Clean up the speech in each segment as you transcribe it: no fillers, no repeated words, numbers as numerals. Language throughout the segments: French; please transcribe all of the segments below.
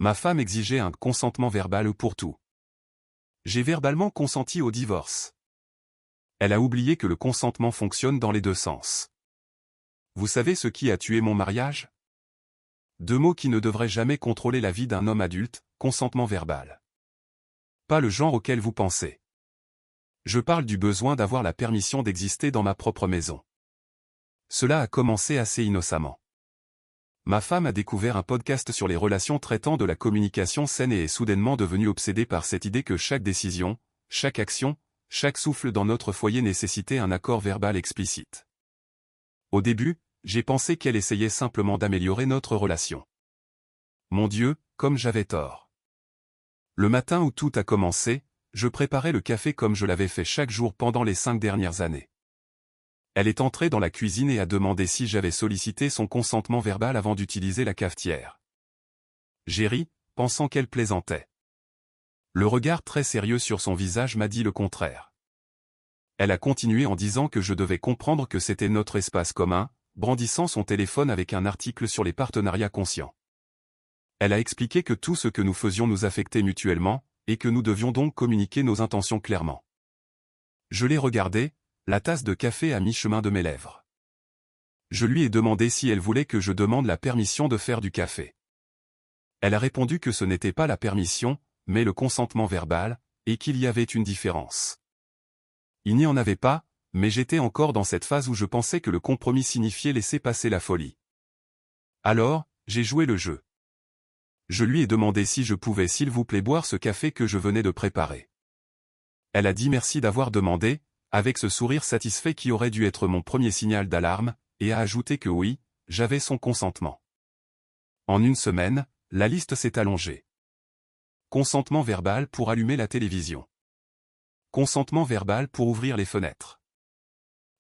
Ma femme exigeait un consentement verbal pour tout. J'ai verbalement consenti au divorce. Elle a oublié que le consentement fonctionne dans les deux sens. Vous savez ce qui a tué mon mariage? Deux mots qui ne devraient jamais contrôler la vie d'un homme adulte, consentement verbal. Pas le genre auquel vous pensez. Je parle du besoin d'avoir la permission d'exister dans ma propre maison. Cela a commencé assez innocemment. Ma femme a découvert un podcast sur les relations traitant de la communication saine et est soudainement devenue obsédée par cette idée que chaque décision, chaque action, chaque souffle dans notre foyer nécessitait un accord verbal explicite. Au début, j'ai pensé qu'elle essayait simplement d'améliorer notre relation. Mon Dieu, comme j'avais tort. Le matin où tout a commencé, je préparais le café comme je l'avais fait chaque jour pendant les 5 dernières années. Elle est entrée dans la cuisine et a demandé si j'avais sollicité son consentement verbal avant d'utiliser la cafetière. J'ai ri, pensant qu'elle plaisantait. Le regard très sérieux sur son visage m'a dit le contraire. Elle a continué en disant que je devais comprendre que c'était notre espace commun, brandissant son téléphone avec un article sur les partenariats conscients. Elle a expliqué que tout ce que nous faisions nous affectait mutuellement, et que nous devions donc communiquer nos intentions clairement. Je l'ai regardée, la tasse de café à mi-chemin de mes lèvres. Je lui ai demandé si elle voulait que je demande la permission de faire du café. Elle a répondu que ce n'était pas la permission, mais le consentement verbal, et qu'il y avait une différence. Il n'y en avait pas, mais j'étais encore dans cette phase où je pensais que le compromis signifiait laisser passer la folie. Alors, j'ai joué le jeu. Je lui ai demandé si je pouvais s'il vous plaît boire ce café que je venais de préparer. Elle a dit merci d'avoir demandé, avec ce sourire satisfait qui aurait dû être mon premier signal d'alarme, et a ajouté que oui, j'avais son consentement. En une semaine, la liste s'est allongée. Consentement verbal pour allumer la télévision. Consentement verbal pour ouvrir les fenêtres.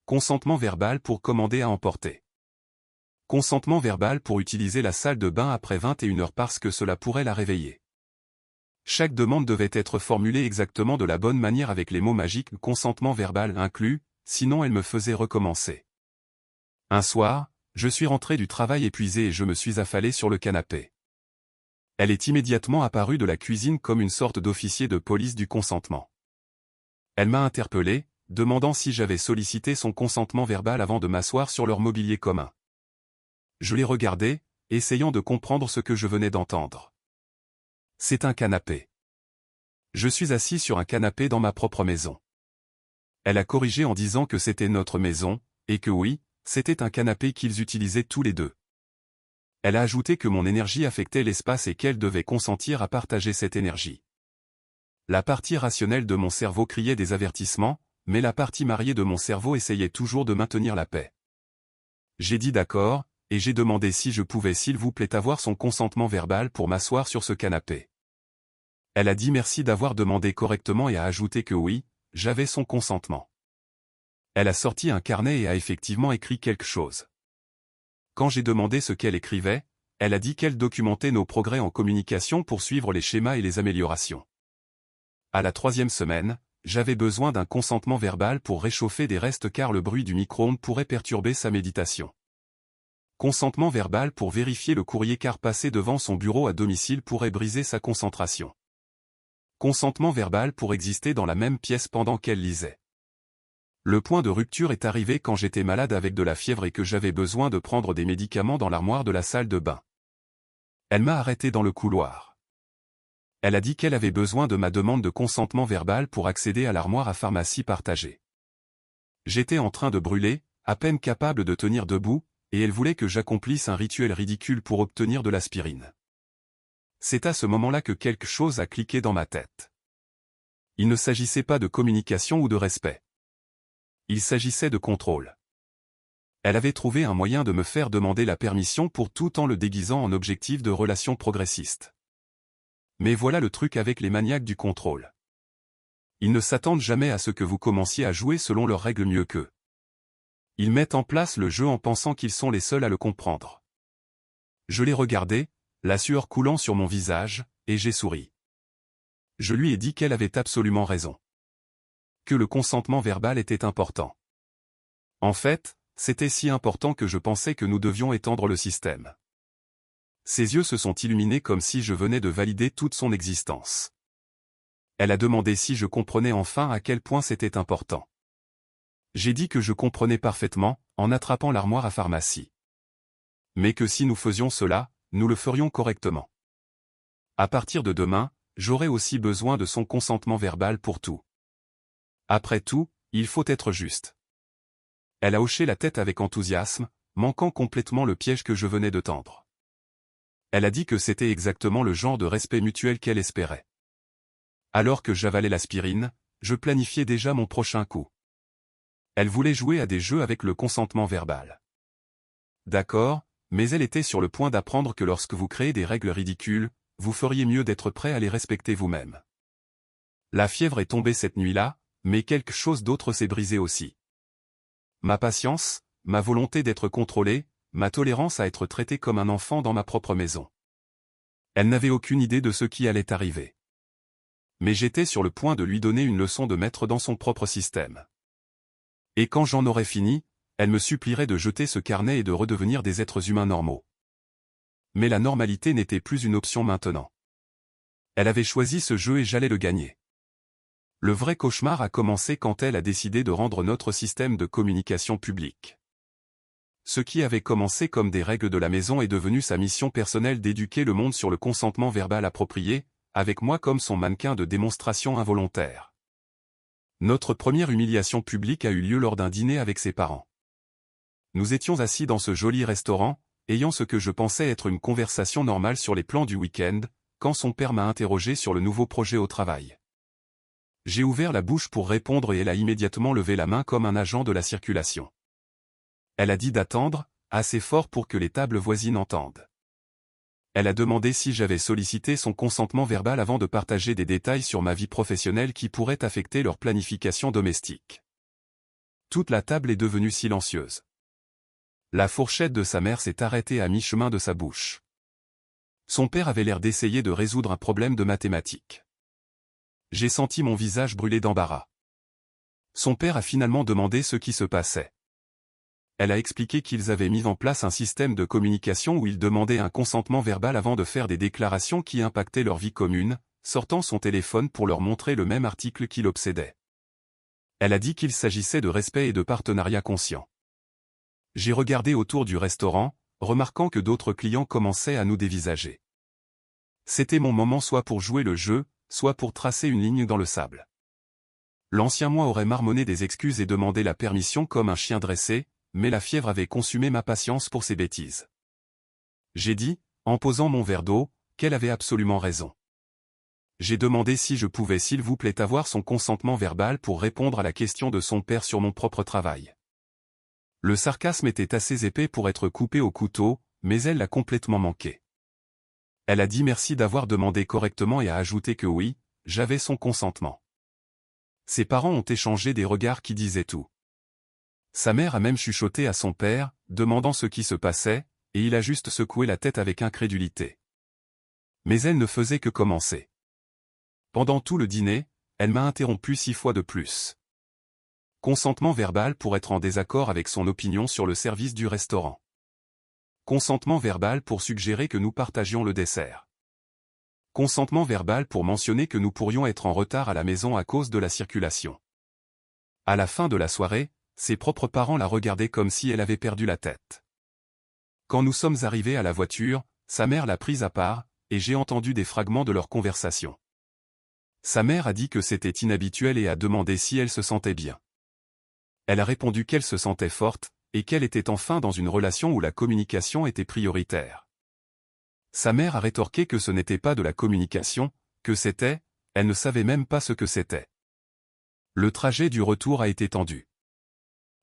Consentement verbal pour commander à emporter. Consentement verbal pour utiliser la salle de bain après 21 heures parce que cela pourrait la réveiller. Chaque demande devait être formulée exactement de la bonne manière avec les mots magiques consentement verbal inclus, sinon elle me faisait recommencer. Un soir, je suis rentré du travail épuisé et je me suis affalé sur le canapé. Elle est immédiatement apparue de la cuisine comme une sorte d'officier de police du consentement. Elle m'a interpellé, demandant si j'avais sollicité son consentement verbal avant de m'asseoir sur leur mobilier commun. Je l'ai regardé, essayant de comprendre ce que je venais d'entendre. C'est un canapé. Je suis assis sur un canapé dans ma propre maison. Elle a corrigé en disant que c'était notre maison, et que oui, c'était un canapé qu'ils utilisaient tous les deux. Elle a ajouté que mon énergie affectait l'espace et qu'elle devait consentir à partager cette énergie. La partie rationnelle de mon cerveau criait des avertissements, mais la partie mariée de mon cerveau essayait toujours de maintenir la paix. J'ai dit d'accord, et j'ai demandé si je pouvais s'il vous plaît avoir son consentement verbal pour m'asseoir sur ce canapé. Elle a dit merci d'avoir demandé correctement et a ajouté que oui, j'avais son consentement. Elle a sorti un carnet et a effectivement écrit quelque chose. Quand j'ai demandé ce qu'elle écrivait, elle a dit qu'elle documentait nos progrès en communication pour suivre les schémas et les améliorations. À la 3e semaine, j'avais besoin d'un consentement verbal pour réchauffer des restes car le bruit du micro-ondes pourrait perturber sa méditation. Consentement verbal pour vérifier le courrier car passer devant son bureau à domicile pourrait briser sa concentration. Consentement verbal pour exister dans la même pièce pendant qu'elle lisait. Le point de rupture est arrivé quand j'étais malade avec de la fièvre et que j'avais besoin de prendre des médicaments dans l'armoire de la salle de bain. Elle m'a arrêté dans le couloir. Elle a dit qu'elle avait besoin de ma demande de consentement verbal pour accéder à l'armoire à pharmacie partagée. J'étais en train de brûler, à peine capable de tenir debout, et elle voulait que j'accomplisse un rituel ridicule pour obtenir de l'aspirine. C'est à ce moment-là que quelque chose a cliqué dans ma tête. Il ne s'agissait pas de communication ou de respect. Il s'agissait de contrôle. Elle avait trouvé un moyen de me faire demander la permission pour tout en le déguisant en objectif de relation progressiste. Mais voilà le truc avec les maniaques du contrôle. Ils ne s'attendent jamais à ce que vous commenciez à jouer selon leurs règles mieux qu'eux. Ils mettent en place le jeu en pensant qu'ils sont les seuls à le comprendre. Je l'ai regardé, la sueur coulant sur mon visage, et j'ai souri. Je lui ai dit qu'elle avait absolument raison. Que le consentement verbal était important. En fait, c'était si important que je pensais que nous devions étendre le système. Ses yeux se sont illuminés comme si je venais de valider toute son existence. Elle a demandé si je comprenais enfin à quel point c'était important. J'ai dit que je comprenais parfaitement, en attrapant l'armoire à pharmacie. Mais que si nous faisions cela, nous le ferions correctement. À partir de demain, j'aurai aussi besoin de son consentement verbal pour tout. Après tout, il faut être juste. Elle a hoché la tête avec enthousiasme, manquant complètement le piège que je venais de tendre. Elle a dit que c'était exactement le genre de respect mutuel qu'elle espérait. Alors que j'avalais l'aspirine, je planifiais déjà mon prochain coup. Elle voulait jouer à des jeux avec le consentement verbal. D'accord, mais elle était sur le point d'apprendre que lorsque vous créez des règles ridicules, vous feriez mieux d'être prêt à les respecter vous-même. La fièvre est tombée cette nuit-là, mais quelque chose d'autre s'est brisé aussi. Ma patience, ma volonté d'être contrôlé, ma tolérance à être traité comme un enfant dans ma propre maison. Elle n'avait aucune idée de ce qui allait arriver. Mais j'étais sur le point de lui donner une leçon de maître dans son propre système. Et quand j'en aurais fini, elle me supplierait de jeter ce carnet et de redevenir des êtres humains normaux. Mais la normalité n'était plus une option maintenant. Elle avait choisi ce jeu et j'allais le gagner. Le vrai cauchemar a commencé quand elle a décidé de rendre notre système de communication public. Ce qui avait commencé comme des règles de la maison est devenu sa mission personnelle d'éduquer le monde sur le consentement verbal approprié, avec moi comme son mannequin de démonstration involontaire. Notre première humiliation publique a eu lieu lors d'un dîner avec ses parents. Nous étions assis dans ce joli restaurant, ayant ce que je pensais être une conversation normale sur les plans du week-end, quand son père m'a interrogé sur le nouveau projet au travail. J'ai ouvert la bouche pour répondre et elle a immédiatement levé la main comme un agent de la circulation. Elle a dit d'attendre, assez fort pour que les tables voisines entendent. Elle a demandé si j'avais sollicité son consentement verbal avant de partager des détails sur ma vie professionnelle qui pourraient affecter leur planification domestique. Toute la table est devenue silencieuse. La fourchette de sa mère s'est arrêtée à mi-chemin de sa bouche. Son père avait l'air d'essayer de résoudre un problème de mathématiques. J'ai senti mon visage brûler d'embarras. Son père a finalement demandé ce qui se passait. Elle a expliqué qu'ils avaient mis en place un système de communication où ils demandaient un consentement verbal avant de faire des déclarations qui impactaient leur vie commune, sortant son téléphone pour leur montrer le même article qui l'obsédait. Elle a dit qu'il s'agissait de respect et de partenariat conscient. J'ai regardé autour du restaurant, remarquant que d'autres clients commençaient à nous dévisager. C'était mon moment soit pour jouer le jeu, soit pour tracer une ligne dans le sable. L'ancien moi aurait marmonné des excuses et demandé la permission comme un chien dressé, mais la fièvre avait consumé ma patience pour ces bêtises. J'ai dit, en posant mon verre d'eau, qu'elle avait absolument raison. J'ai demandé si je pouvais s'il vous plaît avoir son consentement verbal pour répondre à la question de son père sur mon propre travail. Le sarcasme était assez épais pour être coupé au couteau, mais elle l'a complètement manqué. Elle a dit merci d'avoir demandé correctement et a ajouté que oui, j'avais son consentement. Ses parents ont échangé des regards qui disaient tout. Sa mère a même chuchoté à son père, demandant ce qui se passait, et il a juste secoué la tête avec incrédulité. Mais elle ne faisait que commencer. Pendant tout le dîner, elle m'a interrompu 6 fois de plus. Consentement verbal pour être en désaccord avec son opinion sur le service du restaurant. Consentement verbal pour suggérer que nous partagions le dessert. Consentement verbal pour mentionner que nous pourrions être en retard à la maison à cause de la circulation. À la fin de la soirée, ses propres parents la regardaient comme si elle avait perdu la tête. Quand nous sommes arrivés à la voiture, sa mère l'a prise à part, et j'ai entendu des fragments de leur conversation. Sa mère a dit que c'était inhabituel et a demandé si elle se sentait bien. Elle a répondu qu'elle se sentait forte, et qu'elle était enfin dans une relation où la communication était prioritaire. Sa mère a rétorqué que ce n'était pas de la communication, que c'était, elle ne savait même pas ce que c'était. Le trajet du retour a été tendu.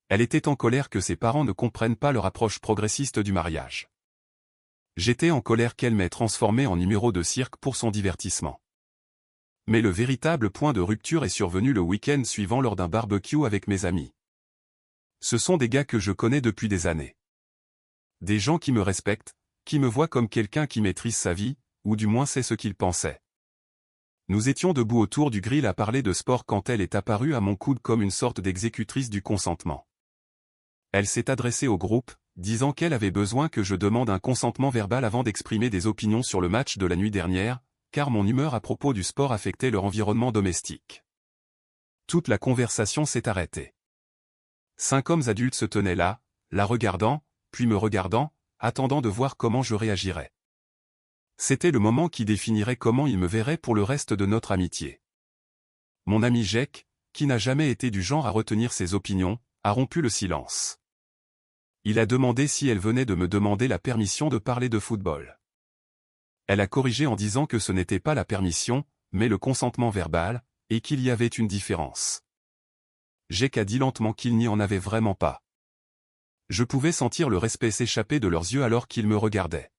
Elle était en colère que ses parents ne comprennent pas leur approche progressiste du mariage. J'étais en colère qu'elle m'ait transformé en numéro de cirque pour son divertissement. Mais le véritable point de rupture est survenu le week-end suivant lors d'un barbecue avec mes amis. Ce sont des gars que je connais depuis des années. Des gens qui me respectent, qui me voient comme quelqu'un qui maîtrise sa vie, ou du moins sait ce qu'ils pensaient. Nous étions debout autour du grill à parler de sport quand elle est apparue à mon coude comme une sorte d'exécutrice du consentement. Elle s'est adressée au groupe, disant qu'elle avait besoin que je demande un consentement verbal avant d'exprimer des opinions sur le match de la nuit dernière, car mon humeur à propos du sport affectait leur environnement domestique. Toute la conversation s'est arrêtée. 5 hommes adultes se tenaient là, la regardant, puis me regardant, attendant de voir comment je réagirais. C'était le moment qui définirait comment ils me verraient pour le reste de notre amitié. Mon ami Jake, qui n'a jamais été du genre à retenir ses opinions, a rompu le silence. Il a demandé si elle venait de me demander la permission de parler de football. Elle a corrigé en disant que ce n'était pas la permission, mais le consentement verbal, et qu'il y avait une différence. Jake a dit lentement qu'il n'y en avait vraiment pas. Je pouvais sentir le respect s'échapper de leurs yeux alors qu'ils me regardaient.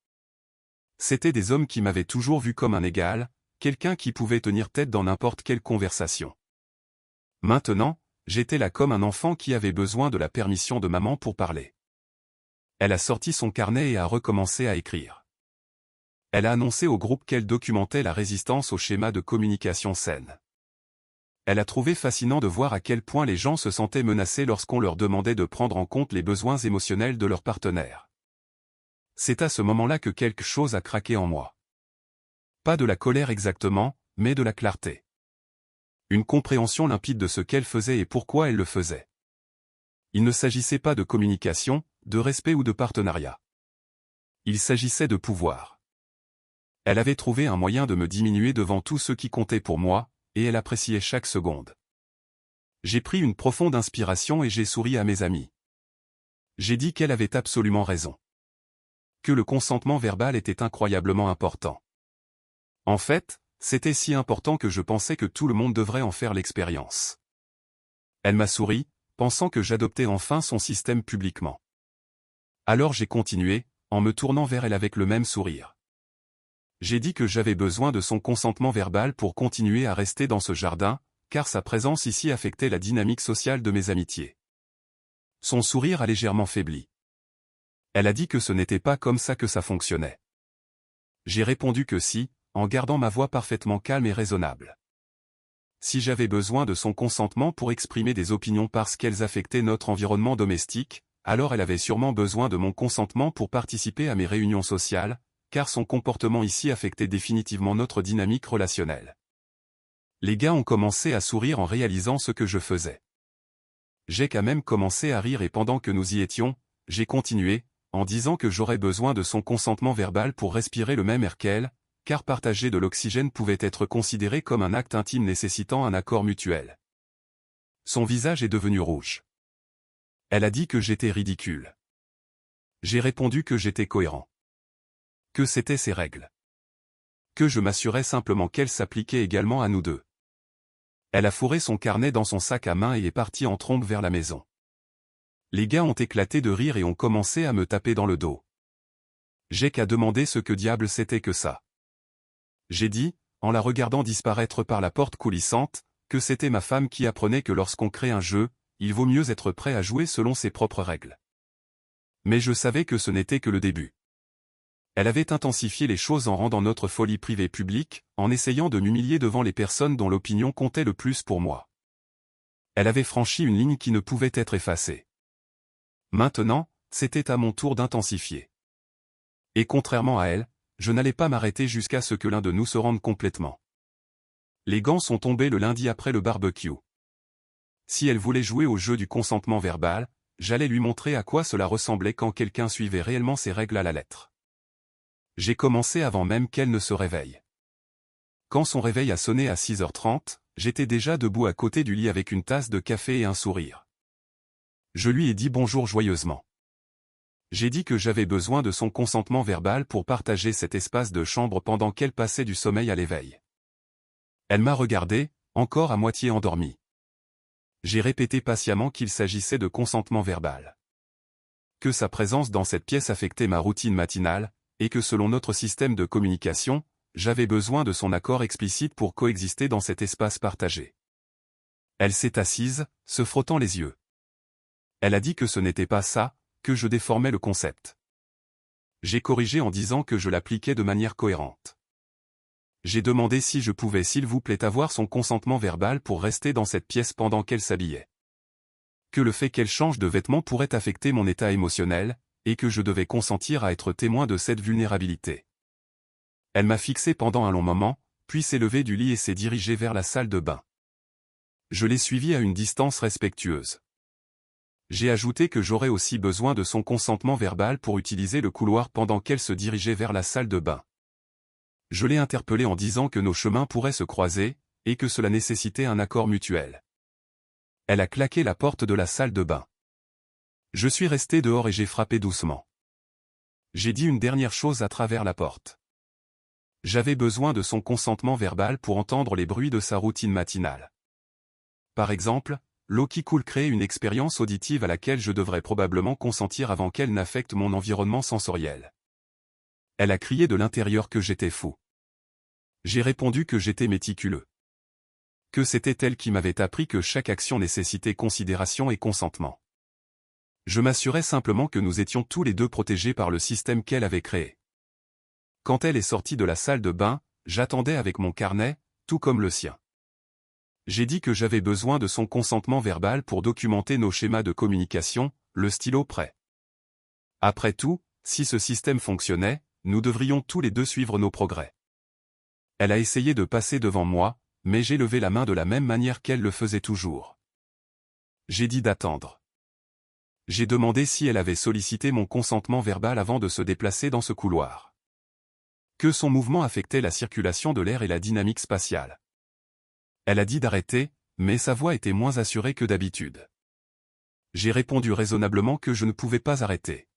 C'étaient des hommes qui m'avaient toujours vu comme un égal, quelqu'un qui pouvait tenir tête dans n'importe quelle conversation. Maintenant, j'étais là comme un enfant qui avait besoin de la permission de maman pour parler. Elle a sorti son carnet et a recommencé à écrire. Elle a annoncé au groupe qu'elle documentait la résistance au schéma de communication saine. Elle a trouvé fascinant de voir à quel point les gens se sentaient menacés lorsqu'on leur demandait de prendre en compte les besoins émotionnels de leur partenaire. C'est à ce moment-là que quelque chose a craqué en moi. Pas de la colère exactement, mais de la clarté. Une compréhension limpide de ce qu'elle faisait et pourquoi elle le faisait. Il ne s'agissait pas de communication, de respect ou de partenariat. Il s'agissait de pouvoir. Elle avait trouvé un moyen de me diminuer devant tout ce qui comptait pour moi, et elle appréciait chaque seconde. J'ai pris une profonde inspiration et j'ai souri à mes amis. J'ai dit qu'elle avait absolument raison. Que le consentement verbal était incroyablement important. En fait, c'était si important que je pensais que tout le monde devrait en faire l'expérience. Elle m'a souri, pensant que j'adoptais enfin son système publiquement. Alors j'ai continué, en me tournant vers elle avec le même sourire. J'ai dit que j'avais besoin de son consentement verbal pour continuer à rester dans ce jardin, car sa présence ici affectait la dynamique sociale de mes amitiés. Son sourire a légèrement faibli. Elle a dit que ce n'était pas comme ça que ça fonctionnait. J'ai répondu que si, en gardant ma voix parfaitement calme et raisonnable. Si j'avais besoin de son consentement pour exprimer des opinions parce qu'elles affectaient notre environnement domestique, alors elle avait sûrement besoin de mon consentement pour participer à mes réunions sociales, car son comportement ici affectait définitivement notre dynamique relationnelle. Les gars ont commencé à sourire en réalisant ce que je faisais. Jake a même commencé à rire et pendant que nous y étions, j'ai continué, en disant que j'aurais besoin de son consentement verbal pour respirer le même air qu'elle, car partager de l'oxygène pouvait être considéré comme un acte intime nécessitant un accord mutuel. Son visage est devenu rouge. Elle a dit que j'étais ridicule. J'ai répondu que j'étais cohérent. Que c'étaient ses règles. Que je m'assurais simplement qu'elles s'appliquaient également à nous deux. Elle a fourré son carnet dans son sac à main et est partie en trombe vers la maison. Les gars ont éclaté de rire et ont commencé à me taper dans le dos. Jake a demandé ce que diable c'était que ça. J'ai dit, en la regardant disparaître par la porte coulissante, que c'était ma femme qui apprenait que lorsqu'on crée un jeu, il vaut mieux être prêt à jouer selon ses propres règles. Mais je savais que ce n'était que le début. Elle avait intensifié les choses en rendant notre folie privée publique, en essayant de m'humilier devant les personnes dont l'opinion comptait le plus pour moi. Elle avait franchi une ligne qui ne pouvait être effacée. Maintenant, c'était à mon tour d'intensifier. Et contrairement à elle, je n'allais pas m'arrêter jusqu'à ce que l'un de nous se rende complètement. Les gants sont tombés le lundi après le barbecue. Si elle voulait jouer au jeu du consentement verbal, j'allais lui montrer à quoi cela ressemblait quand quelqu'un suivait réellement ses règles à la lettre. J'ai commencé avant même qu'elle ne se réveille. Quand son réveil a sonné à 6h30, j'étais déjà debout à côté du lit avec une tasse de café et un sourire. Je lui ai dit bonjour joyeusement. J'ai dit que j'avais besoin de son consentement verbal pour partager cet espace de chambre pendant qu'elle passait du sommeil à l'éveil. Elle m'a regardé, encore à moitié endormie. J'ai répété patiemment qu'il s'agissait de consentement verbal. Que sa présence dans cette pièce affectait ma routine matinale, et que selon notre système de communication, j'avais besoin de son accord explicite pour coexister dans cet espace partagé. Elle s'est assise, se frottant les yeux. Elle a dit que ce n'était pas ça, que je déformais le concept. J'ai corrigé en disant que je l'appliquais de manière cohérente. J'ai demandé si je pouvais s'il vous plaît avoir son consentement verbal pour rester dans cette pièce pendant qu'elle s'habillait. Que le fait qu'elle change de vêtements pourrait affecter mon état émotionnel, et que je devais consentir à être témoin de cette vulnérabilité. Elle m'a fixé pendant un long moment, puis s'est levée du lit et s'est dirigée vers la salle de bain. Je l'ai suivie à une distance respectueuse. J'ai ajouté que j'aurais aussi besoin de son consentement verbal pour utiliser le couloir pendant qu'elle se dirigeait vers la salle de bain. Je l'ai interpellée en disant que nos chemins pourraient se croiser, et que cela nécessitait un accord mutuel. Elle a claqué la porte de la salle de bain. Je suis resté dehors et j'ai frappé doucement. J'ai dit une dernière chose à travers la porte. J'avais besoin de son consentement verbal pour entendre les bruits de sa routine matinale. Par exemple, l'eau qui coule crée une expérience auditive à laquelle je devrais probablement consentir avant qu'elle n'affecte mon environnement sensoriel. Elle a crié de l'intérieur que j'étais fou. J'ai répondu que j'étais méticuleux. Que c'était elle qui m'avait appris que chaque action nécessitait considération et consentement. Je m'assurais simplement que nous étions tous les deux protégés par le système qu'elle avait créé. Quand elle est sortie de la salle de bain, j'attendais avec mon carnet, tout comme le sien. J'ai dit que j'avais besoin de son consentement verbal pour documenter nos schémas de communication, le stylo prêt. Après tout, si ce système fonctionnait, nous devrions tous les deux suivre nos progrès. Elle a essayé de passer devant moi, mais j'ai levé la main de la même manière qu'elle le faisait toujours. J'ai dit d'attendre. J'ai demandé si elle avait sollicité mon consentement verbal avant de se déplacer dans ce couloir. Que son mouvement affectait la circulation de l'air et la dynamique spatiale. Elle a dit d'arrêter, mais sa voix était moins assurée que d'habitude. J'ai répondu raisonnablement que je ne pouvais pas arrêter.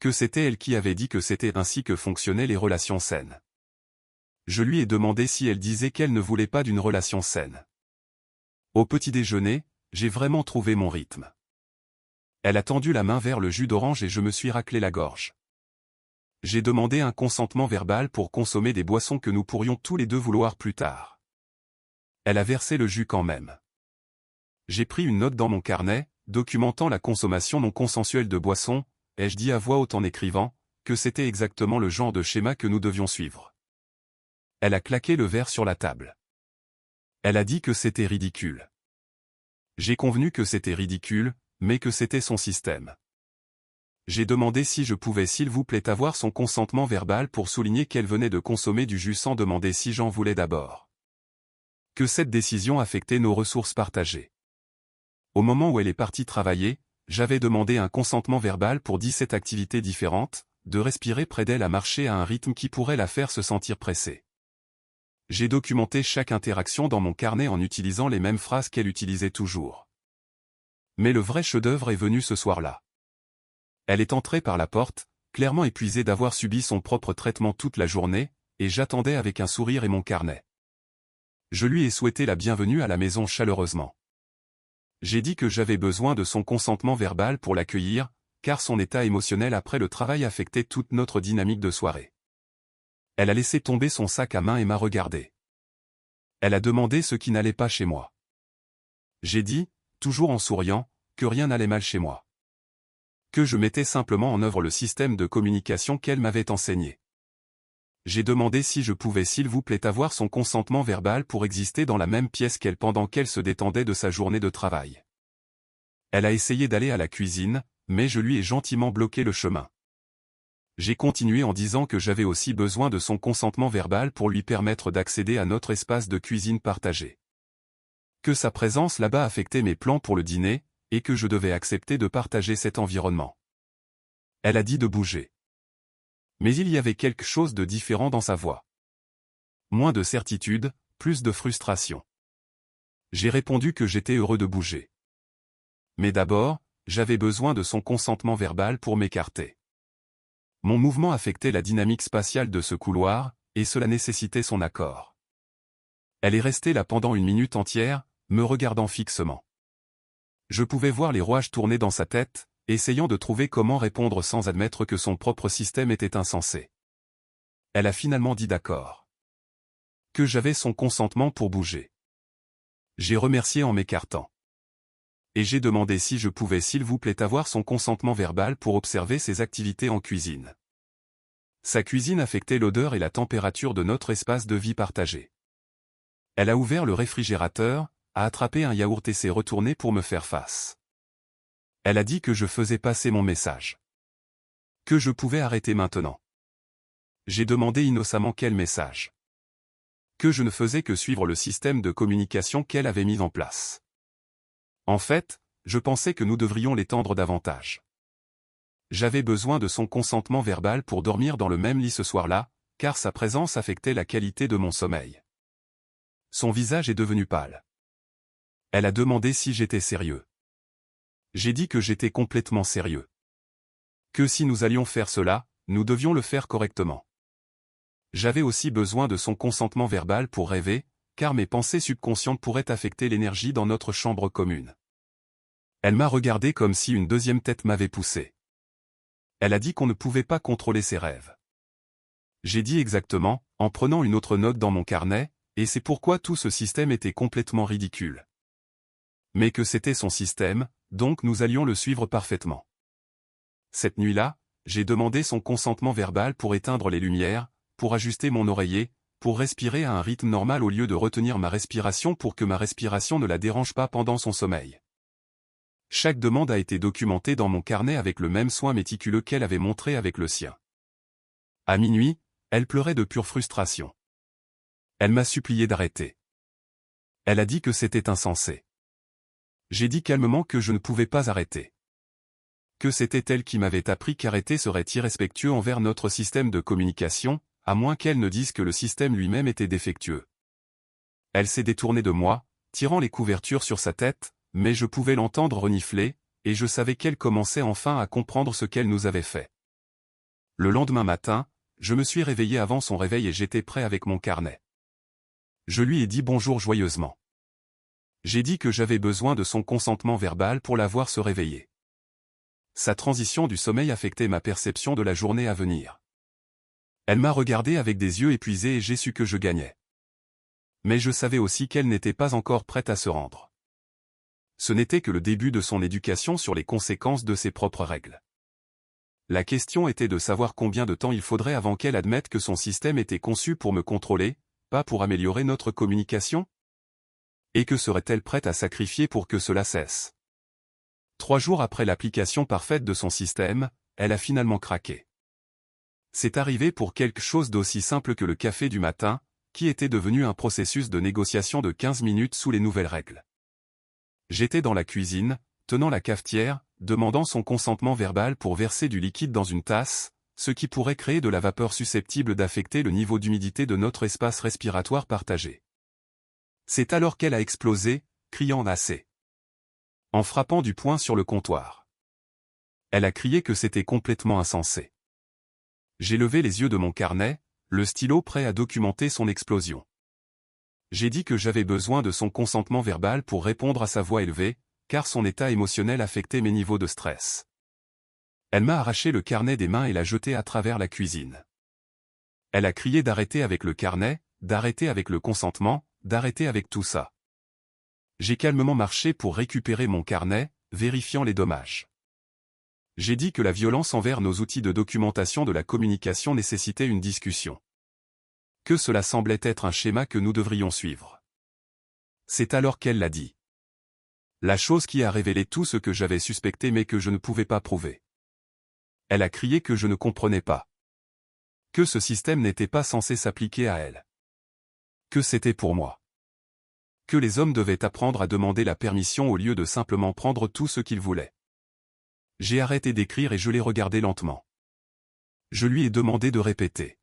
Que c'était elle qui avait dit que c'était ainsi que fonctionnaient les relations saines. Je lui ai demandé si elle disait qu'elle ne voulait pas d'une relation saine. Au petit déjeuner, j'ai vraiment trouvé mon rythme. Elle a tendu la main vers le jus d'orange et je me suis raclé la gorge. J'ai demandé un consentement verbal pour consommer des boissons que nous pourrions tous les deux vouloir plus tard. Elle a versé le jus quand même. J'ai pris une note dans mon carnet, documentant la consommation non consensuelle de boissons, et je dis à voix haute en écrivant, que c'était exactement le genre de schéma que nous devions suivre. Elle a claqué le verre sur la table. Elle a dit que c'était ridicule. J'ai convenu que c'était ridicule, mais que c'était son système. J'ai demandé si je pouvais s'il vous plaît avoir son consentement verbal pour souligner qu'elle venait de consommer du jus sans demander si j'en voulais d'abord. Que cette décision affectait nos ressources partagées. Au moment où elle est partie travailler, j'avais demandé un consentement verbal pour 17 activités différentes, de respirer près d'elle à marcher à un rythme qui pourrait la faire se sentir pressée. J'ai documenté chaque interaction dans mon carnet en utilisant les mêmes phrases qu'elle utilisait toujours. Mais le vrai chef-d'œuvre est venu ce soir-là. Elle est entrée par la porte, clairement épuisée d'avoir subi son propre traitement toute la journée, et j'attendais avec un sourire et mon carnet. Je lui ai souhaité la bienvenue à la maison chaleureusement. J'ai dit que j'avais besoin de son consentement verbal pour l'accueillir, car son état émotionnel après le travail affectait toute notre dynamique de soirée. Elle a laissé tomber son sac à main et m'a regardé. Elle a demandé ce qui n'allait pas chez moi. J'ai dit, toujours en souriant, que rien n'allait mal chez moi. Que je mettais simplement en œuvre le système de communication qu'elle m'avait enseigné. J'ai demandé si je pouvais s'il vous plaît avoir son consentement verbal pour exister dans la même pièce qu'elle pendant qu'elle se détendait de sa journée de travail. Elle a essayé d'aller à la cuisine, mais je lui ai gentiment bloqué le chemin. J'ai continué en disant que j'avais aussi besoin de son consentement verbal pour lui permettre d'accéder à notre espace de cuisine partagé. Que sa présence là-bas affectait mes plans pour le dîner, et que je devais accepter de partager cet environnement. Elle a dit de bouger. Mais il y avait quelque chose de différent dans sa voix. Moins de certitude, plus de frustration. J'ai répondu que j'étais heureux de bouger. Mais d'abord, j'avais besoin de son consentement verbal pour m'écarter. Mon mouvement affectait la dynamique spatiale de ce couloir, et cela nécessitait son accord. Elle est restée là pendant 1 minute entière, me regardant fixement. Je pouvais voir les rouages tourner dans sa tête, essayant de trouver comment répondre sans admettre que son propre système était insensé. Elle a finalement dit d'accord. Que j'avais son consentement pour bouger. J'ai remercié en m'écartant. Et j'ai demandé si je pouvais s'il vous plaît avoir son consentement verbal pour observer ses activités en cuisine. Sa cuisine affectait l'odeur et la température de notre espace de vie partagé. Elle a ouvert le réfrigérateur, a attrapé un yaourt et s'est retournée pour me faire face. Elle a dit que je faisais passer mon message. Que je pouvais arrêter maintenant. J'ai demandé innocemment quel message. Que je ne faisais que suivre le système de communication qu'elle avait mis en place. En fait, je pensais que nous devrions l'étendre davantage. J'avais besoin de son consentement verbal pour dormir dans le même lit ce soir-là, car sa présence affectait la qualité de mon sommeil. Son visage est devenu pâle. Elle a demandé si j'étais sérieux. J'ai dit que j'étais complètement sérieux. Que si nous allions faire cela, nous devions le faire correctement. J'avais aussi besoin de son consentement verbal pour rêver, car mes pensées subconscientes pourraient affecter l'énergie dans notre chambre commune. Elle m'a regardé comme si une deuxième tête m'avait poussé. Elle a dit qu'on ne pouvait pas contrôler ses rêves. J'ai dit exactement, en prenant une autre note dans mon carnet, et c'est pourquoi tout ce système était complètement ridicule. Mais que c'était son système, donc nous allions le suivre parfaitement. Cette nuit-là, j'ai demandé son consentement verbal pour éteindre les lumières, pour ajuster mon oreiller, pour respirer à un rythme normal au lieu de retenir ma respiration pour que ma respiration ne la dérange pas pendant son sommeil. Chaque demande a été documentée dans mon carnet avec le même soin méticuleux qu'elle avait montré avec le sien. À minuit, elle pleurait de pure frustration. Elle m'a supplié d'arrêter. Elle a dit que c'était insensé. J'ai dit calmement que je ne pouvais pas arrêter. Que c'était elle qui m'avait appris qu'arrêter serait irrespectueux envers notre système de communication, à moins qu'elle ne dise que le système lui-même était défectueux. Elle s'est détournée de moi, tirant les couvertures sur sa tête, mais je pouvais l'entendre renifler, et je savais qu'elle commençait enfin à comprendre ce qu'elle nous avait fait. Le lendemain matin, je me suis réveillé avant son réveil et j'étais prêt avec mon carnet. Je lui ai dit bonjour joyeusement. J'ai dit que j'avais besoin de son consentement verbal pour la voir se réveiller. Sa transition du sommeil affectait ma perception de la journée à venir. Elle m'a regardé avec des yeux épuisés et j'ai su que je gagnais. Mais je savais aussi qu'elle n'était pas encore prête à se rendre. Ce n'était que le début de son éducation sur les conséquences de ses propres règles. La question était de savoir combien de temps il faudrait avant qu'elle admette que son système était conçu pour me contrôler, pas pour améliorer notre communication? Et que serait-elle prête à sacrifier pour que cela cesse? 3 jours après l'application parfaite de son système, elle a finalement craqué. C'est arrivé pour quelque chose d'aussi simple que le café du matin, qui était devenu un processus de négociation de 15 minutes sous les nouvelles règles. J'étais dans la cuisine, tenant la cafetière, demandant son consentement verbal pour verser du liquide dans une tasse, ce qui pourrait créer de la vapeur susceptible d'affecter le niveau d'humidité de notre espace respiratoire partagé. C'est alors qu'elle a explosé, criant assez. En frappant du poing sur le comptoir. Elle a crié que c'était complètement insensé. J'ai levé les yeux de mon carnet, le stylo prêt à documenter son explosion. J'ai dit que j'avais besoin de son consentement verbal pour répondre à sa voix élevée, car son état émotionnel affectait mes niveaux de stress. Elle m'a arraché le carnet des mains et l'a jeté à travers la cuisine. Elle a crié d'arrêter avec le carnet, d'arrêter avec le consentement, d'arrêter avec tout ça. J'ai calmement marché pour récupérer mon carnet, vérifiant les dommages. J'ai dit que la violence envers nos outils de documentation de la communication nécessitait une discussion. Que cela semblait être un schéma que nous devrions suivre. C'est alors qu'elle l'a dit. La chose qui a révélé tout ce que j'avais suspecté mais que je ne pouvais pas prouver. Elle a crié que je ne comprenais pas. Que ce système n'était pas censé s'appliquer à elle. Que c'était pour moi. Que les hommes devaient apprendre à demander la permission au lieu de simplement prendre tout ce qu'ils voulaient. J'ai arrêté d'écrire et je l'ai regardé lentement. Je lui ai demandé de répéter.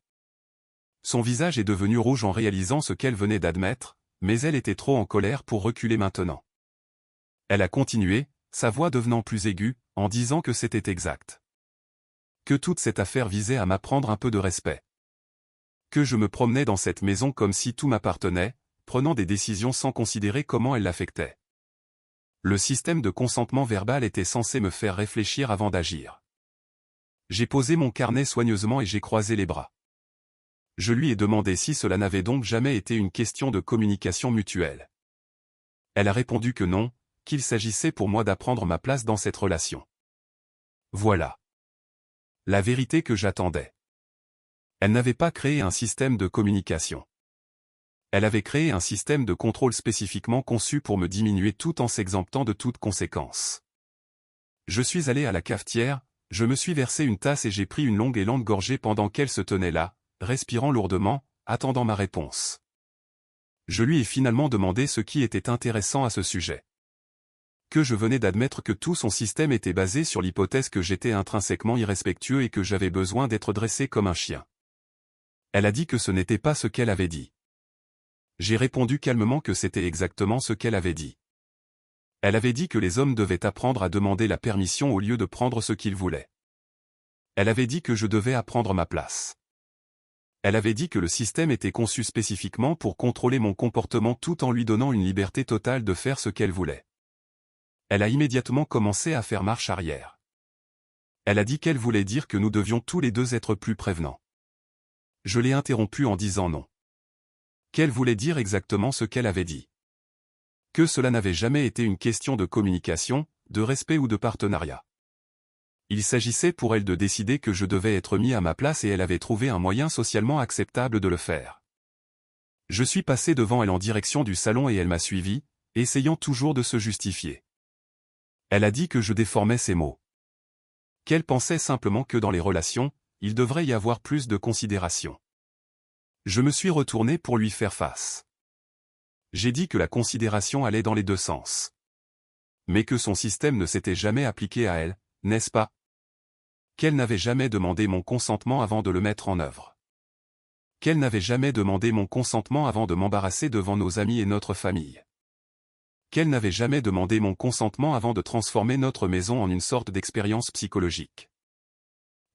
Son visage est devenu rouge en réalisant ce qu'elle venait d'admettre, mais elle était trop en colère pour reculer maintenant. Elle a continué, sa voix devenant plus aiguë, en disant que c'était exact. Que toute cette affaire visait à m'apprendre un peu de respect. Que je me promenais dans cette maison comme si tout m'appartenait, prenant des décisions sans considérer comment elles l'affectaient. Le système de consentement verbal était censé me faire réfléchir avant d'agir. J'ai posé mon carnet soigneusement et j'ai croisé les bras. Je lui ai demandé si cela n'avait donc jamais été une question de communication mutuelle. Elle a répondu que non, qu'il s'agissait pour moi d'apprendre ma place dans cette relation. Voilà. La vérité que j'attendais. Elle n'avait pas créé un système de communication. Elle avait créé un système de contrôle spécifiquement conçu pour me diminuer tout en s'exemptant de toute conséquence. Je suis allé à la cafetière, Je me suis versé une tasse et j'ai pris une longue et lente gorgée pendant qu'elle se tenait là, respirant lourdement, attendant ma réponse. Je lui ai finalement demandé ce qui était intéressant à ce sujet. Que je venais d'admettre que tout son système était basé sur l'hypothèse que j'étais intrinsèquement irrespectueux et que j'avais besoin d'être dressé comme un chien. Elle a dit que ce n'était pas ce qu'elle avait dit. J'ai répondu calmement que c'était exactement ce qu'elle avait dit. Elle avait dit que les hommes devaient apprendre à demander la permission au lieu de prendre ce qu'ils voulaient. Elle avait dit que je devais apprendre ma place. Elle avait dit que le système était conçu spécifiquement pour contrôler mon comportement tout en lui donnant une liberté totale de faire ce qu'elle voulait. Elle a immédiatement commencé à faire marche arrière. Elle a dit qu'elle voulait dire que nous devions tous les deux être plus prévenants. Je l'ai interrompue en disant non. Qu'elle voulait dire exactement ce qu'elle avait dit. Que cela n'avait jamais été une question de communication, de respect ou de partenariat. Il s'agissait pour elle de décider que je devais être mis à ma place et elle avait trouvé un moyen socialement acceptable de le faire. Je suis passé devant elle en direction du salon et elle m'a suivi, essayant toujours de se justifier. Elle a dit que je déformais ses mots. Qu'elle pensait simplement que dans les relations, il devrait y avoir plus de considération. Je me suis retourné pour lui faire face. J'ai dit que la considération allait dans les deux sens. Mais que son système ne s'était jamais appliqué à elle, n'est-ce pas? Qu'elle n'avait jamais demandé mon consentement avant de le mettre en œuvre. Qu'elle n'avait jamais demandé mon consentement avant de m'embarrasser devant nos amis et notre famille. Qu'elle n'avait jamais demandé mon consentement avant de transformer notre maison en une sorte d'expérience psychologique.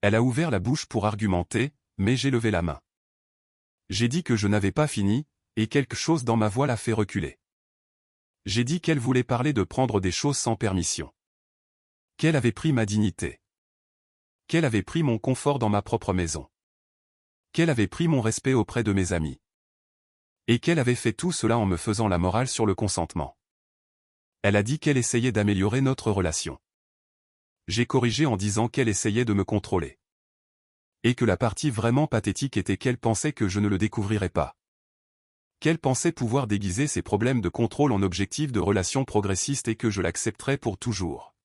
Elle a ouvert la bouche pour argumenter, mais j'ai levé la main. J'ai dit que je n'avais pas fini, et quelque chose dans ma voix l'a fait reculer. J'ai dit qu'elle voulait parler de prendre des choses sans permission. Qu'elle avait pris ma dignité. Qu'elle avait pris mon confort dans ma propre maison. Qu'elle avait pris mon respect auprès de mes amis. Et qu'elle avait fait tout cela en me faisant la morale sur le consentement. Elle a dit qu'elle essayait d'améliorer notre relation. J'ai corrigé en disant qu'elle essayait de me contrôler. Et que la partie vraiment pathétique était qu'elle pensait que je ne le découvrirais pas. Qu'elle pensait pouvoir déguiser ses problèmes de contrôle en objectifs de relation progressiste et que je l'accepterais pour toujours.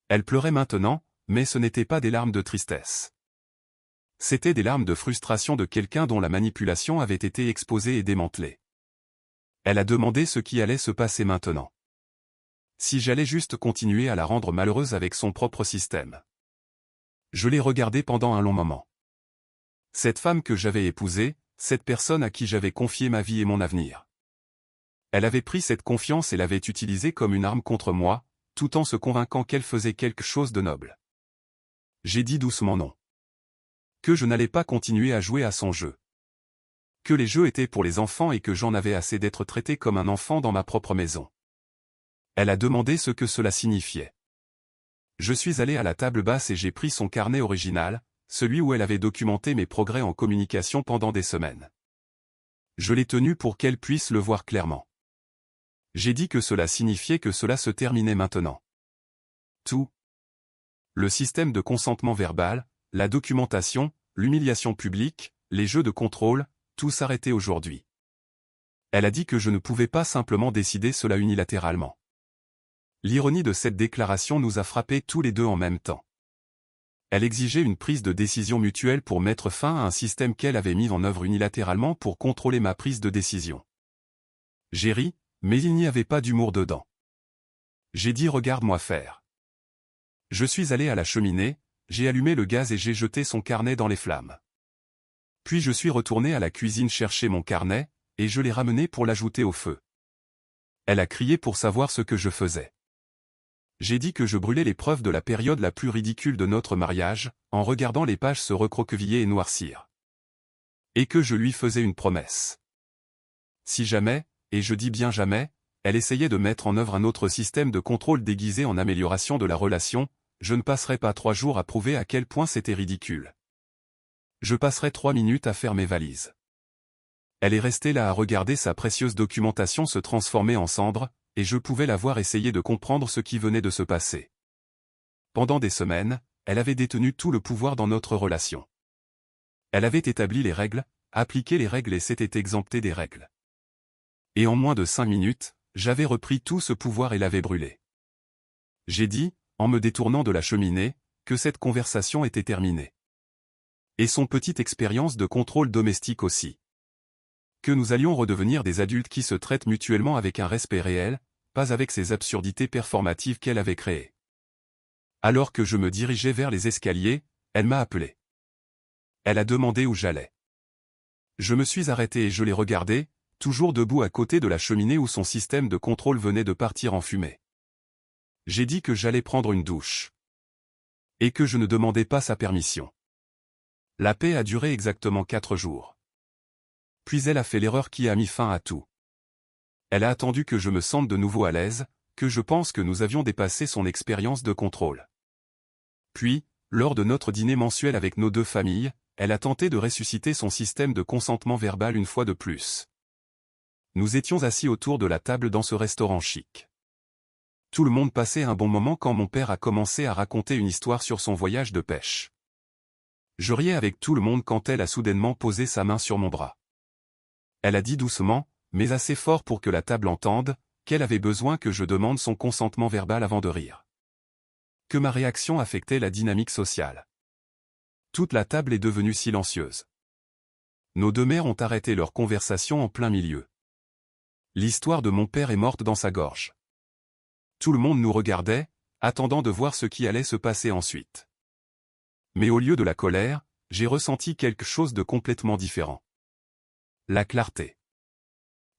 Elle pleurait maintenant, mais ce n'était pas des larmes de tristesse. C'étaient des larmes de frustration de quelqu'un dont la manipulation avait été exposée et démantelée. Elle a demandé ce qui allait se passer maintenant. Si j'allais juste continuer à la rendre malheureuse avec son propre système. Je l'ai regardée pendant un long moment. Cette femme que j'avais épousée, cette personne à qui j'avais confié ma vie et mon avenir. Elle avait pris cette confiance et l'avait utilisée comme une arme contre moi, tout en se convainquant qu'elle faisait quelque chose de noble. J'ai dit doucement non. Que je n'allais pas continuer à jouer à son jeu. Que les jeux étaient pour les enfants et que j'en avais assez d'être traité comme un enfant dans ma propre maison. Elle a demandé ce que cela signifiait. Je suis allé à la table basse et j'ai pris son carnet original, celui où elle avait documenté mes progrès en communication pendant des semaines. Je l'ai tenu pour qu'elle puisse le voir clairement. J'ai dit que cela signifiait que cela se terminait maintenant. Tout. Le système de consentement verbal, la documentation, l'humiliation publique, les jeux de contrôle, tout s'arrêtait aujourd'hui. Elle a dit que je ne pouvais pas simplement décider cela unilatéralement. L'ironie de cette déclaration nous a frappés tous les deux en même temps. Elle exigeait une prise de décision mutuelle pour mettre fin à un système qu'elle avait mis en œuvre unilatéralement pour contrôler ma prise de décision. J'ai ri, mais il n'y avait pas d'humour dedans. J'ai dit regarde-moi faire. Je suis allé à la cheminée, j'ai allumé le gaz et j'ai jeté son carnet dans les flammes. Puis je suis retourné à la cuisine chercher mon carnet, et je l'ai ramené pour l'ajouter au feu. Elle a crié pour savoir ce que je faisais. J'ai dit que je brûlais les preuves de la période la plus ridicule de notre mariage, en regardant les pages se recroqueviller et noircir. Et que je lui faisais une promesse. Si jamais, et je dis bien jamais, elle essayait de mettre en œuvre un autre système de contrôle déguisé en amélioration de la relation, je ne passerai pas 3 jours à prouver à quel point c'était ridicule. Je passerai 3 minutes à faire mes valises. Elle est restée là à regarder sa précieuse documentation se transformer en cendres, et je pouvais la voir essayer de comprendre ce qui venait de se passer. Pendant des semaines, elle avait détenu tout le pouvoir dans notre relation. Elle avait établi les règles, appliqué les règles et s'était exemptée des règles. Et en moins de 5 minutes, j'avais repris tout ce pouvoir et l'avais brûlé. J'ai dit, en me détournant de la cheminée, que cette conversation était terminée. Et son petite expérience de contrôle domestique aussi. Que nous allions redevenir des adultes qui se traitent mutuellement avec un respect réel, pas avec ces absurdités performatives qu'elle avait créées. Alors que je me dirigeais vers les escaliers, elle m'a appelé. Elle a demandé où j'allais. Je me suis arrêté et je l'ai regardée, toujours debout à côté de la cheminée où son système de contrôle venait de partir en fumée. J'ai dit que j'allais prendre une douche. Et que je ne demandais pas sa permission. La paix a duré exactement 4 jours. Puis elle a fait l'erreur qui a mis fin à tout. Elle a attendu que je me sente de nouveau à l'aise, que je pense que nous avions dépassé son expérience de contrôle. Puis, lors de notre dîner mensuel avec nos 2 familles, elle a tenté de ressusciter son système de consentement verbal une fois de plus. Nous étions assis autour de la table dans ce restaurant chic. Tout le monde passait un bon moment quand mon père a commencé à raconter une histoire sur son voyage de pêche. Je riais avec tout le monde quand elle a soudainement posé sa main sur mon bras. Elle a dit doucement, mais assez fort pour que la table entende, qu'elle avait besoin que je demande son consentement verbal avant de rire. Que ma réaction affectait la dynamique sociale. Toute la table est devenue silencieuse. Nos 2 mères ont arrêté leur conversation en plein milieu. L'histoire de mon père est morte dans sa gorge. Tout le monde nous regardait, attendant de voir ce qui allait se passer ensuite. Mais au lieu de la colère, j'ai ressenti quelque chose de complètement différent. La clarté.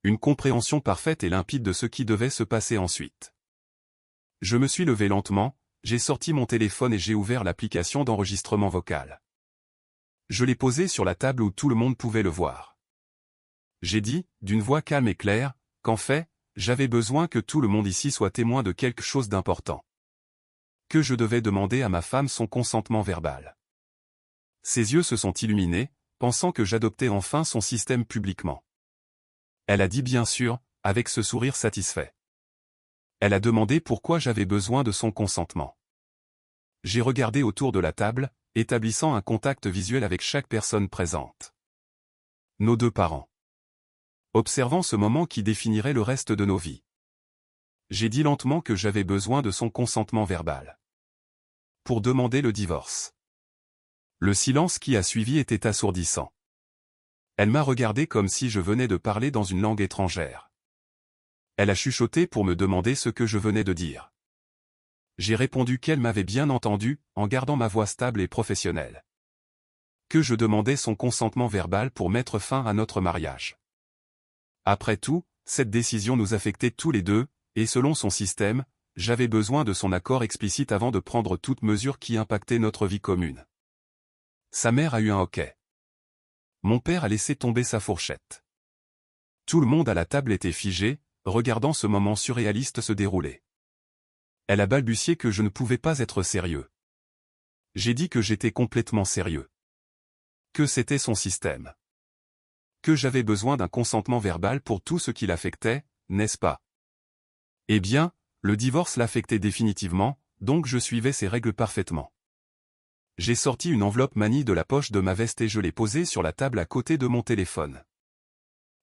Une compréhension parfaite et limpide de ce qui devait se passer ensuite. Je me suis levé lentement, j'ai sorti mon téléphone et j'ai ouvert l'application d'enregistrement vocal. Je l'ai posé sur la table où tout le monde pouvait le voir. J'ai dit, d'une voix calme et claire, qu'en fait, j'avais besoin que tout le monde ici soit témoin de quelque chose d'important. Que je devais demander à ma femme son consentement verbal. Ses yeux se sont illuminés, pensant que j'adoptais enfin son système publiquement. Elle a dit bien sûr, avec ce sourire satisfait. Elle a demandé pourquoi j'avais besoin de son consentement. J'ai regardé autour de la table, établissant un contact visuel avec chaque personne présente. Nos 2 parents. Observant ce moment qui définirait le reste de nos vies. J'ai dit lentement que j'avais besoin de son consentement verbal. Pour demander le divorce. Le silence qui a suivi était assourdissant. Elle m'a regardé comme si je venais de parler dans une langue étrangère. Elle a chuchoté pour me demander ce que je venais de dire. J'ai répondu qu'elle m'avait bien entendu, en gardant ma voix stable et professionnelle. Que je demandais son consentement verbal pour mettre fin à notre mariage. Après tout, cette décision nous affectait tous les 2, et selon son système, j'avais besoin de son accord explicite avant de prendre toute mesure qui impactait notre vie commune. Sa mère a eu un hoquet. Mon père a laissé tomber sa fourchette. Tout le monde à la table était figé, regardant ce moment surréaliste se dérouler. Elle a balbutié que je ne pouvais pas être sérieux. J'ai dit que j'étais complètement sérieux. Que c'était son système. Que j'avais besoin d'un consentement verbal pour tout ce qui l'affectait, n'est-ce pas? Eh bien, le divorce l'affectait définitivement, donc je suivais ses règles parfaitement. J'ai sorti une enveloppe manie de la poche de ma veste et je l'ai posée sur la table à côté de mon téléphone.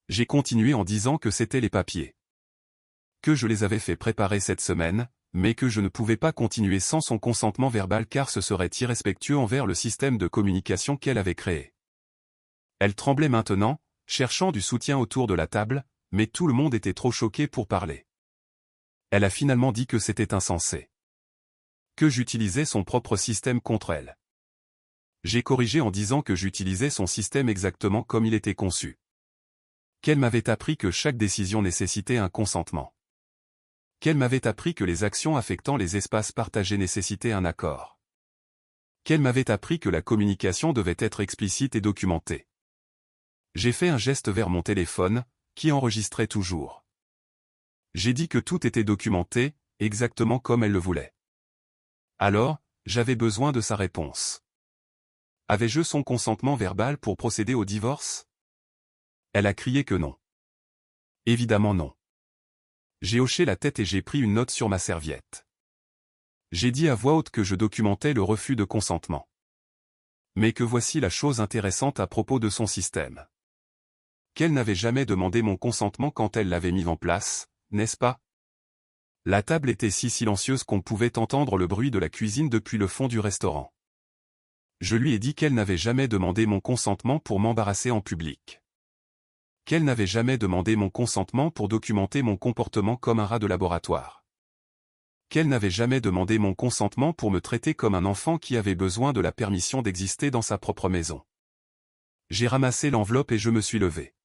J'ai continué en disant que c'était les papiers. Que je les avais fait préparer cette semaine, mais que je ne pouvais pas continuer sans son consentement verbal car ce serait irrespectueux envers le système de communication qu'elle avait créé. Elle tremblait maintenant, cherchant du soutien autour de la table, mais tout le monde était trop choqué pour parler. Elle a finalement dit que c'était insensé. Que j'utilisais son propre système contre elle. J'ai corrigé en disant que j'utilisais son système exactement comme il était conçu. Qu'elle m'avait appris que chaque décision nécessitait un consentement. Qu'elle m'avait appris que les actions affectant les espaces partagés nécessitaient un accord. Qu'elle m'avait appris que la communication devait être explicite et documentée. J'ai fait un geste vers mon téléphone, qui enregistrait toujours. J'ai dit que tout était documenté, exactement comme elle le voulait. Alors, j'avais besoin de sa réponse. Avais-je son consentement verbal pour procéder au divorce? Elle a crié que non. Évidemment non. J'ai hoché la tête et j'ai pris une note sur ma serviette. J'ai dit à voix haute que je documentais le refus de consentement. Mais que voici la chose intéressante à propos de son système. Qu'elle n'avait jamais demandé mon consentement quand elle l'avait mis en place, n'est-ce pas? La table était si silencieuse qu'on pouvait entendre le bruit de la cuisine depuis le fond du restaurant. Je lui ai dit qu'elle n'avait jamais demandé mon consentement pour m'embarrasser en public. Qu'elle n'avait jamais demandé mon consentement pour documenter mon comportement comme un rat de laboratoire. Qu'elle n'avait jamais demandé mon consentement pour me traiter comme un enfant qui avait besoin de la permission d'exister dans sa propre maison. J'ai ramassé l'enveloppe et je me suis levé.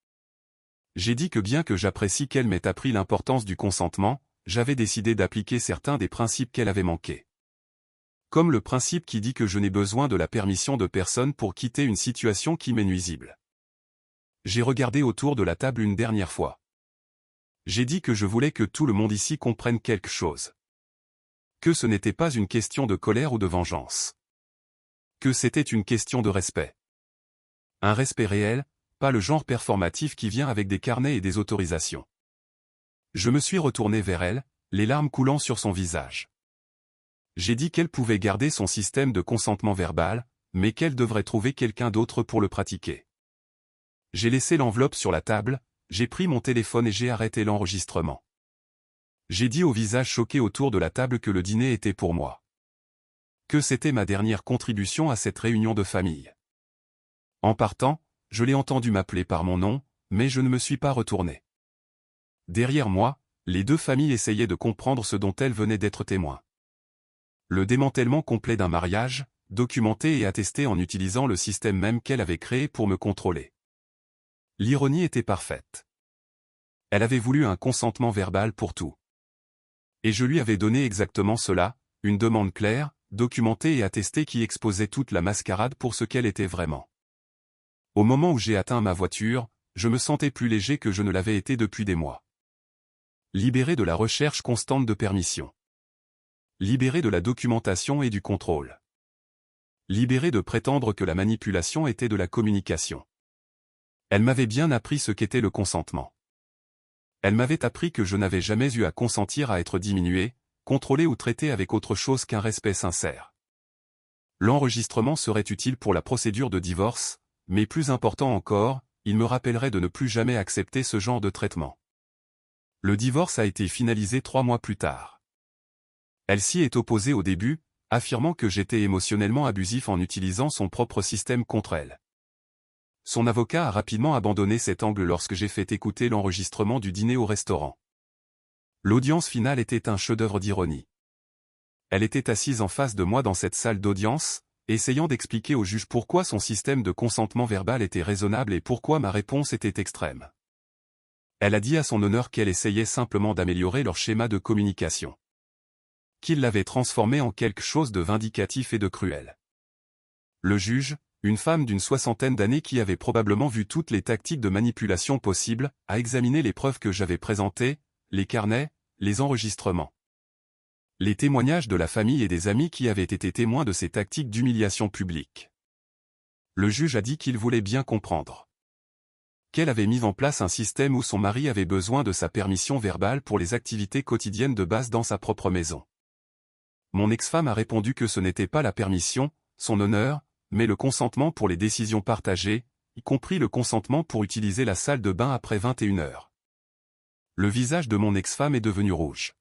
J'ai dit que bien que j'apprécie qu'elle m'ait appris l'importance du consentement, j'avais décidé d'appliquer certains des principes qu'elle avait manqués. Comme le principe qui dit que je n'ai besoin de la permission de personne pour quitter une situation qui m'est nuisible. J'ai regardé autour de la table une dernière fois. J'ai dit que je voulais que tout le monde ici comprenne quelque chose. Que ce n'était pas une question de colère ou de vengeance. Que c'était une question de respect. Un respect réel, pas le genre performatif qui vient avec des carnets et des autorisations. Je me suis retourné vers elle, les larmes coulant sur son visage. J'ai dit qu'elle pouvait garder son système de consentement verbal, mais qu'elle devrait trouver quelqu'un d'autre pour le pratiquer. J'ai laissé l'enveloppe sur la table, j'ai pris mon téléphone et j'ai arrêté l'enregistrement. J'ai dit au visage choqué autour de la table que le dîner était pour moi. Que c'était ma dernière contribution à cette réunion de famille. En partant, je l'ai entendu m'appeler par mon nom, mais je ne me suis pas retourné. Derrière moi, les deux familles essayaient de comprendre ce dont elles venaient d'être témoins. Le démantèlement complet d'un mariage, documenté et attesté en utilisant le système même qu'elle avait créé pour me contrôler. L'ironie était parfaite. Elle avait voulu un consentement verbal pour tout. Et je lui avais donné exactement cela, une demande claire, documentée et attestée qui exposait toute la mascarade pour ce qu'elle était vraiment. Au moment où j'ai atteint ma voiture, je me sentais plus léger que je ne l'avais été depuis des mois. Libéré de la recherche constante de permission. Libéré de la documentation et du contrôle. Libéré de prétendre que la manipulation était de la communication. Elle m'avait bien appris ce qu'était le consentement. Elle m'avait appris que je n'avais jamais eu à consentir à être diminué, contrôlé ou traité avec autre chose qu'un respect sincère. L'enregistrement serait utile pour la procédure de divorce, mais plus important encore, il me rappellerait de ne plus jamais accepter ce genre de traitement. Le divorce a été finalisé 3 mois plus tard. Elle s'y est opposée au début, affirmant que j'étais émotionnellement abusif en utilisant son propre système contre elle. Son avocat a rapidement abandonné cet angle lorsque j'ai fait écouter l'enregistrement du dîner au restaurant. L'audience finale était un chef-d'œuvre d'ironie. Elle était assise en face de moi dans cette salle d'audience, essayant d'expliquer au juge pourquoi son système de consentement verbal était raisonnable et pourquoi ma réponse était extrême. Elle a dit à son honneur qu'elle essayait simplement d'améliorer leur schéma de communication. Qu'il l'avait transformé en quelque chose de vindicatif et de cruel. Le juge, une femme d'une 60aine d'années qui avait probablement vu toutes les tactiques de manipulation possibles, a examiné les preuves que j'avais présentées, les carnets, les enregistrements. Les témoignages de la famille et des amis qui avaient été témoins de ces tactiques d'humiliation publique. Le juge a dit qu'il voulait bien comprendre. Qu'elle avait mis en place un système où son mari avait besoin de sa permission verbale pour les activités quotidiennes de base dans sa propre maison. Mon ex-femme a répondu que ce n'était pas la permission, son honneur, mais le consentement pour les décisions partagées, y compris le consentement pour utiliser la salle de bain après 21 heures. Le visage de mon ex-femme est devenu rouge.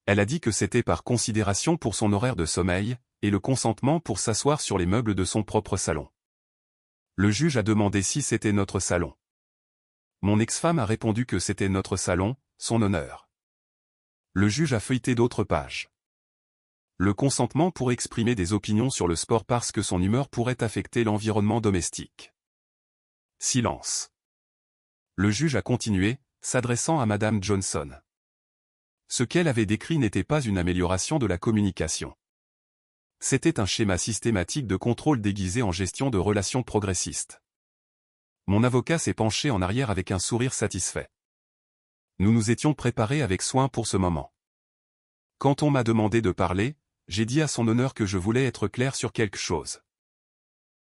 Elle a dit que c'était par considération pour son horaire de sommeil, et le consentement pour s'asseoir sur les meubles de son propre salon. Le juge a demandé si c'était notre salon. Mon ex-femme a répondu que c'était notre salon, son honneur. Le juge a feuilleté d'autres pages. Le consentement pour exprimer des opinions sur le sport parce que son humeur pourrait affecter l'environnement domestique. Silence. Le juge a continué, s'adressant à Madame Johnson. Ce qu'elle avait décrit n'était pas une amélioration de la communication. C'était un schéma systématique de contrôle déguisé en gestion de relations progressistes. Mon avocat s'est penché en arrière avec un sourire satisfait. Nous nous étions préparés avec soin pour ce moment. Quand on m'a demandé de parler, j'ai dit à son honneur que je voulais être clair sur quelque chose.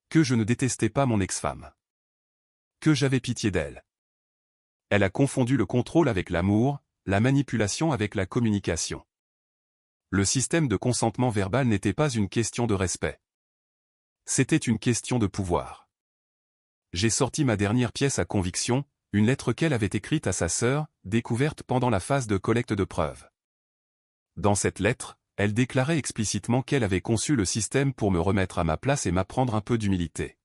Que je ne détestais pas mon ex-femme. Que j'avais pitié d'elle. Elle a confondu le contrôle avec l'amour, la manipulation avec la communication. Le système de consentement verbal n'était pas une question de respect. C'était une question de pouvoir. J'ai sorti ma dernière pièce à conviction, une lettre qu'elle avait écrite à sa sœur, découverte pendant la phase de collecte de preuves. Dans cette lettre, elle déclarait explicitement qu'elle avait conçu le système pour me remettre à ma place et m'apprendre un peu d'humilité.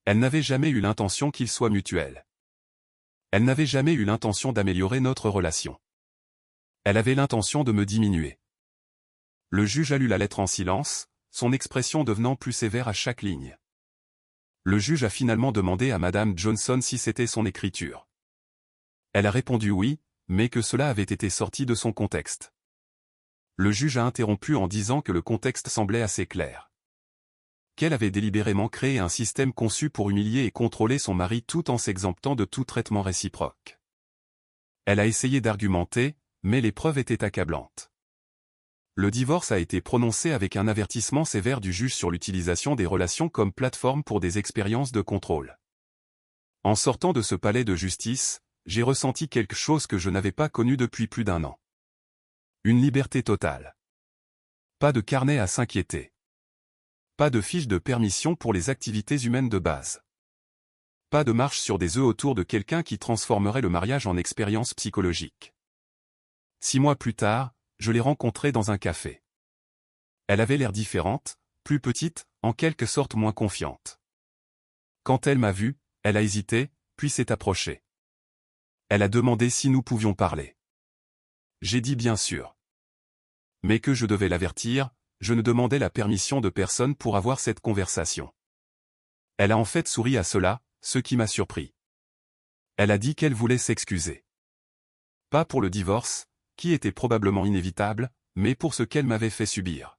Elle n'avait jamais eu l'intention qu'il soit mutuel. Elle n'avait jamais eu l'intention d'améliorer notre relation. Elle avait l'intention de me diminuer. Le juge a lu la lettre en silence, son expression devenant plus sévère à chaque ligne. Le juge a finalement demandé à Madame Johnson si c'était son écriture. Elle a répondu oui, mais que cela avait été sorti de son contexte. Le juge a interrompu en disant que le contexte semblait assez clair. Qu'elle avait délibérément créé un système conçu pour humilier et contrôler son mari tout en s'exemptant de tout traitement réciproque. Elle a essayé d'argumenter, mais les preuves étaient accablantes. Le divorce a été prononcé avec un avertissement sévère du juge sur l'utilisation des relations comme plateforme pour des expériences de contrôle. En sortant de ce palais de justice, j'ai ressenti quelque chose que je n'avais pas connu depuis plus d'1 an. Une liberté totale. Pas de carnet à s'inquiéter. Pas de fiche de permission pour les activités humaines de base. Pas de marche sur des œufs autour de quelqu'un qui transformerait le mariage en expérience psychologique. 6 mois plus tard, je l'ai rencontrée dans un café. Elle avait l'air différente, plus petite, en quelque sorte moins confiante. Quand elle m'a vu, elle a hésité, puis s'est approchée. Elle a demandé si nous pouvions parler. J'ai dit bien sûr. Mais que je devais l'avertir, je ne demandais la permission de personne pour avoir cette conversation. Elle a en fait souri à cela, ce qui m'a surpris. Elle a dit qu'elle voulait s'excuser. Pas pour le divorce, qui était probablement inévitable, mais pour ce qu'elle m'avait fait subir.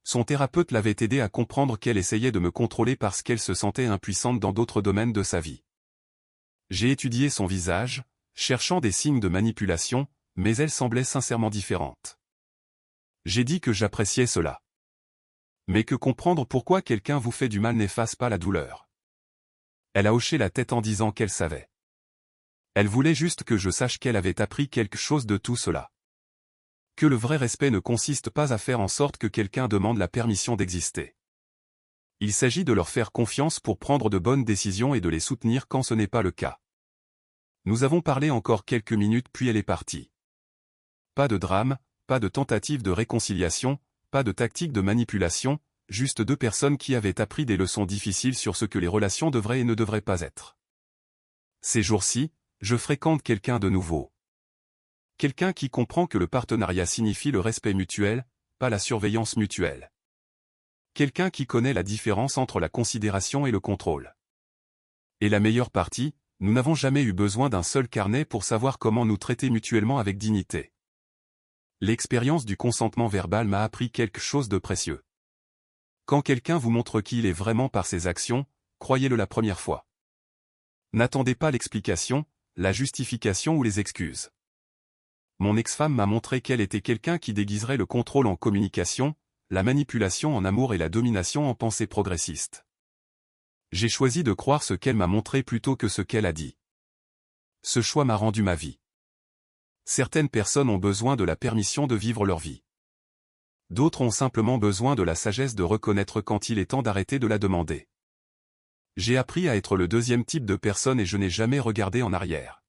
Son thérapeute l'avait aidée à comprendre qu'elle essayait de me contrôler parce qu'elle se sentait impuissante dans d'autres domaines de sa vie. J'ai étudié son visage, cherchant des signes de manipulation, mais elle semblait sincèrement différente. J'ai dit que j'appréciais cela. Mais que comprendre pourquoi quelqu'un vous fait du mal n'efface pas la douleur. Elle a hoché la tête en disant qu'elle savait. Elle voulait juste que je sache qu'elle avait appris quelque chose de tout cela. Que le vrai respect ne consiste pas à faire en sorte que quelqu'un demande la permission d'exister. Il s'agit de leur faire confiance pour prendre de bonnes décisions et de les soutenir quand ce n'est pas le cas. Nous avons parlé encore quelques minutes puis elle est partie. Pas de drame, pas de tentative de réconciliation, pas de tactique de manipulation, juste 2 personnes qui avaient appris des leçons difficiles sur ce que les relations devraient et ne devraient pas être. Ces jours-ci, je fréquente quelqu'un de nouveau. Quelqu'un qui comprend que le partenariat signifie le respect mutuel, pas la surveillance mutuelle. Quelqu'un qui connaît la différence entre la considération et le contrôle. Et la meilleure partie, nous n'avons jamais eu besoin d'un seul carnet pour savoir comment nous traiter mutuellement avec dignité. L'expérience du consentement verbal m'a appris quelque chose de précieux. Quand quelqu'un vous montre qui il est vraiment par ses actions, croyez-le la première fois. N'attendez pas l'explication, la justification ou les excuses. Mon ex-femme m'a montré qu'elle était quelqu'un qui déguiserait le contrôle en communication, la manipulation en amour et la domination en pensée progressiste. J'ai choisi de croire ce qu'elle m'a montré plutôt que ce qu'elle a dit. Ce choix m'a rendu ma vie. Certaines personnes ont besoin de la permission de vivre leur vie. D'autres ont simplement besoin de la sagesse de reconnaître quand il est temps d'arrêter de la demander. J'ai appris à être le 2e type de personne et je n'ai jamais regardé en arrière.